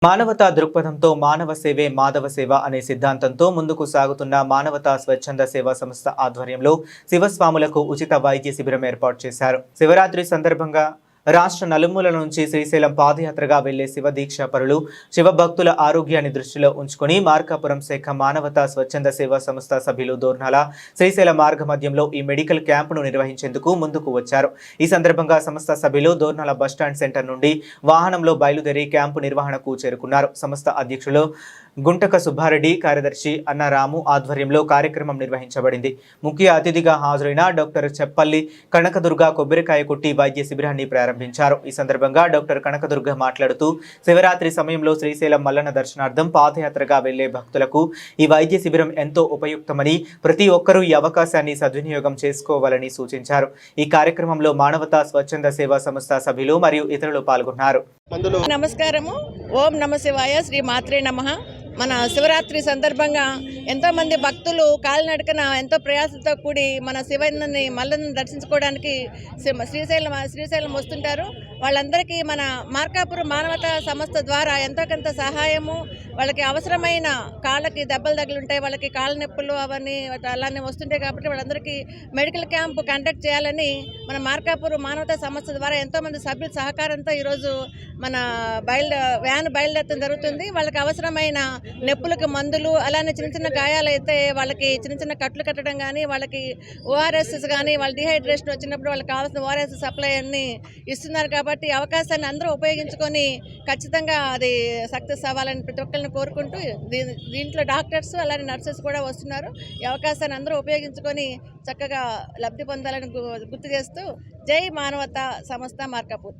మానవతా దృక్పథంతో మానవ సేవే మాధవ సేవ అనే సిద్ధాంతంతో ముందుకు సాగుతున్న మానవతా స్వచ్ఛంద సేవా సంస్థ ఆధ్వర్యంలో శివస్వాములకు ఉచిత వైద్య శిబిరం ఏర్పాటు చేశారు. శివరాత్రి సందర్భంగా రాష్ట్ర నలుమూలల నుంచి శ్రీశైలం పాదయాత్రగా వెళ్లే శివ దీక్షా పరులు శివభక్తుల ఆరోగ్యాన్ని దృష్టిలో ఉంచుకుని మార్కాపురం శాఖ మానవతా స్వచ్ఛంద సేవా సంస్థ సభ్యులు దోర్నాల శ్రీశైలం మార్గ మధ్యంలో ఈ మెడికల్ క్యాంపును నిర్వహించేందుకు ముందుకు వచ్చారు. ఈ సందర్భంగా సంస్థ సభ్యులు దోర్నాల బస్టాండ్ సెంటర్ నుండి వాహనంలో బయలుదేరి క్యాంపు నిర్వహణకు చేరుకున్నారు. సంస్థ అధ్యక్షులు గుంటక సుబ్బారెడ్డి, కార్యదర్శి అన్నారాము ఆధ్వర్యంలో కార్యక్రమం నిర్వహించబడింది. ముఖ్య అతిథిగా హాజరైన డాక్టర్ చెప్పల్లి కనకదుర్గ కొబ్బరికాయ కొట్టి వైద్య శిబిరాన్ని ప్రారంభించారు. ఈ సందర్భంగా డాక్టర్ కనకదుర్గ మాట్లాడుతూ శివరాత్రి సమయంలో శ్రీశైలం మల్లన్న దర్శనార్థం పాదయాత్రగా వెళ్లే భక్తులకు ఈ వైద్య శిబిరం ఎంతో ఉపయుక్తమని, ప్రతి ఒక్కరూ ఈ అవకాశాన్ని సద్వినియోగం చేసుకోవాలని సూచించారు. ఈ కార్యక్రమంలో మానవతా స్వచ్ఛంద సేవా సంస్థ సభ్యులు మరియు ఇతరులు పాల్గొన్నారు. నమస్కారము. ఓం నమ శివాయ. శ్రీ మాత్రే నమః. మన శివరాత్రి సందర్భంగా ఎంతోమంది భక్తులు కాలినడకన ఎంతో ప్రయాసంతో కూడి మన శివయ్యని మల్లన్నని దర్శించుకోవడానికి శ్రీశైలం వస్తుంటారు. వాళ్ళందరికీ మన మార్కాపురం మానవతా సంస్థ ద్వారా ఎంతో కొంత సహాయము, వాళ్ళకి అవసరమైన కాళ్ళకి దెబ్బలు తగులుంటాయి, వాళ్ళకి కాళ్ళ నొప్పులు అవన్నీ అలానే వస్తుంటాయి. కాబట్టి వాళ్ళందరికీ మెడికల్ క్యాంప్ కండక్ట్ చేయాలని మన మార్కాపురం మానవతా సంస్థ ద్వారా ఎంతోమంది సభ్యుల సహకారంతో ఈరోజు మన వ్యాన్ బయలుదేరడం జరుగుతుంది. వాళ్ళకి అవసరమైన నొప్పులకు మందులు, అలానే చిన్న చిన్న గాయాలైతే వాళ్ళకి చిన్న చిన్న కట్లు కట్టడం కానీ, వాళ్ళకి ఓఆర్ఎస్ కానీ, వాళ్ళ డిహైడ్రేషన్ వచ్చినప్పుడు వాళ్ళకి కావాల్సిన ఓఆర్ఎస్ సప్లై అన్ని ఇస్తున్నారు. కాబట్టి అవకాశాన్ని అందరూ ఉపయోగించుకొని ఖచ్చితంగా అది సక్సెస్ అవ్వాలని ప్రతి ఒక్కరిని కోరుకుంటూ, దీంట్లో డాక్టర్స్ అలానే నర్సెస్ కూడా వస్తున్నారు. ఈ అవకాశాన్ని అందరూ ఉపయోగించుకొని చక్కగా లబ్ధి పొందాలని గుర్తు చేస్తూ జై మానవతా సంస్థ మార్కాపూర్.